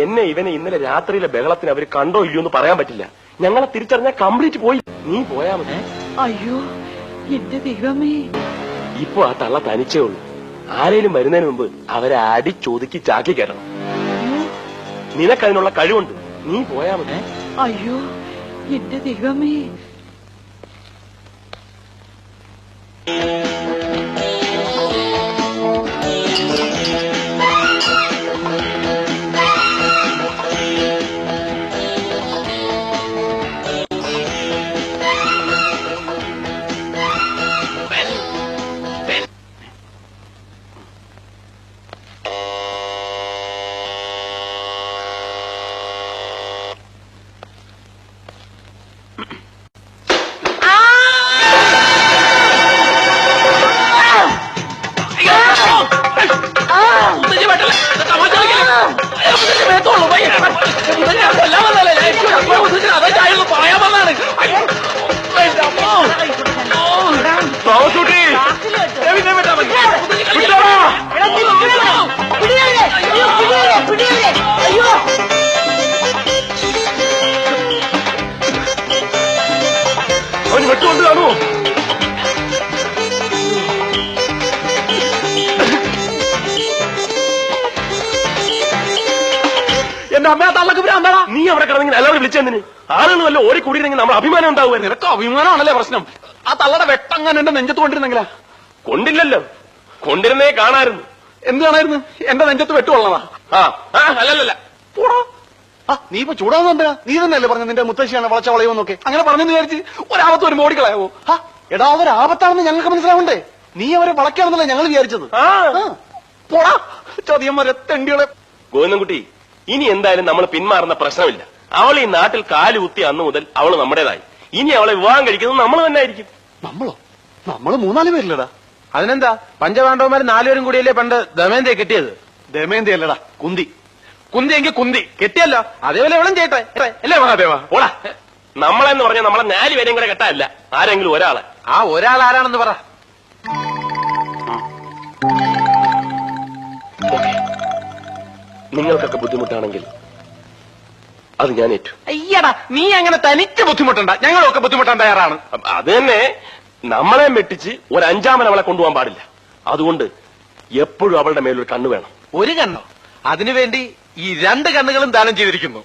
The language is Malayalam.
എന്നെ ഇവനെ ഇന്നലെ രാത്രിയിലെ ബഹളത്തിന് അവര് കണ്ടോ ഇല്ലയോ എന്ന് പറയാൻ പറ്റില്ല. ഞങ്ങളെ തിരിച്ചറിഞ്ഞാൽ കംപ്ലീറ്റ് പോയി. നീ പോയാ മതി. അയ്യോ എന്റെ ദൈവമേ. ഇപ്പൊ ആ തള്ള തനിച്ചേ ഉള്ളൂ. ആരേലും വരുന്നതിന് മുമ്പ് അവരെ അടിച്ചൊതുക്കി ചാക്കി കയറണം. നിനക്കതിനുള്ള കഴിവുണ്ട്. നീ പോയാ മതി. അയ്യോ എന്റെ ദൈവമേ. അവന് വെട്ടുകൊണ്ട് കാണുമോ? എന്റെ അമ്മ തള്ളക്ക് ഭ്രാന്താടാ. നീ അവിടെ കിടന്നെങ്കിൽ എല്ലാവരും വിളിച്ചെന്തിന്? ആളുകൾ വല്ല ഓടിക്കൂടിയിരുന്നെങ്കിൽ നമ്മുടെ അഭിമാനം ഉണ്ടാവുമായിരുന്നു. നിനക്ക് അഭിമാനമാണല്ലേ പ്രശ്നം? ആ തള്ളയുടെ വെട്ടങ്ങനെ എന്റെ നെഞ്ചത്ത് കൊണ്ടിരുന്നെങ്കിലാ. കൊണ്ടില്ലല്ലോ. കൊണ്ടിരുന്നേ കാണായിരുന്നു. എന്ത് കാണായിരുന്നു? എന്റെ നെഞ്ചത്ത് വെട്ടുകൊള്ളതാ. അല്ലല്ല. നീ ഇപ്പൊ ചൂടാവുന്നുണ്ടാ? നീ തന്നെയല്ലേ പറഞ്ഞു നിന്റെ മുത്തശ്ശിയാണ് വളച്ച വളയുമെന്നൊക്കെ. അങ്ങനെ പറഞ്ഞെന്ന് വിചാരിച്ച് ഒരാപത്ത് വരുമ്പോ ഓടിക്കളയാവോ? എടാ അവരാപത്താണെന്ന് ഞങ്ങൾക്ക് മനസ്സിലാവണ്ടേ? നീ അവരെ വളയ്ക്കാണെന്നല്ലേ ഞങ്ങൾ വിചാരിച്ചത്. പോടാ ചതിയന്മാരെ തെണ്ടികളെ. ഗോവിന്ദൻകുട്ടി, ഇനി എന്തായാലും നമ്മൾ പിന്മാറുന്ന പ്രശ്നമില്ല. അവൾ ഈ നാട്ടിൽ കാല് കുത്തി അന്ന് മുതൽ അവള് നമ്മുടേതായി. ഇനി അവളെ വിവാഹം കഴിക്കുന്നത് നമ്മൾ തന്നെ ആയിരിക്കും. നമ്മളോ? നമ്മള് 3-4 പേരില്ലടാ. അതിനെന്താ? പഞ്ചപാണ്ഡവന്മാർ 4 പേരും കൂടിയല്ലേ പണ്ട് ദമയന്തിയെ കിട്ടിയത്? ദമയന്തി അല്ലടാ, കുന്തി. കുന്തിയെങ്കിൽ കുന്തി കെട്ടിയല്ലോ. അതേപോലെ എവളും ചെയ്യട്ടെ അല്ലേ മഹാദേവ? ഓടാ. നമ്മളെന്ന് പറഞ്ഞാൽ നമ്മളെ 4 പേരെയും കൂടെ കെട്ടാല്ല, ആരെങ്കിലും ഒരാളെ. ആ ഒരാൾ ആരാണെന്ന് പറ. നിങ്ങൾക്കൊക്കെ ബുദ്ധിമുട്ടാണെങ്കിൽ അത് ഞാൻ ഏറ്റു. അയ്യടാ, നീ അങ്ങനെ തനിക്ക് ബുദ്ധിമുട്ടണ്ട, ഞങ്ങളൊക്കെ ബുദ്ധിമുട്ടാൻ തയ്യാറാണ്. അത് തന്നെ, നമ്മളെ വെട്ടിച്ച് ഒരു 5-ാമൻ അവളെ കൊണ്ടുപോകാൻ പാടില്ല. അതുകൊണ്ട് എപ്പോഴും അവളുടെ മേലൊരു കണ്ണ് വേണം. ഒരു കണ്ണോ? അതിനുവേണ്ടി ഈ 2 കണ്ണുകളും ദാനം ചെയ്തിരിക്കുന്നു.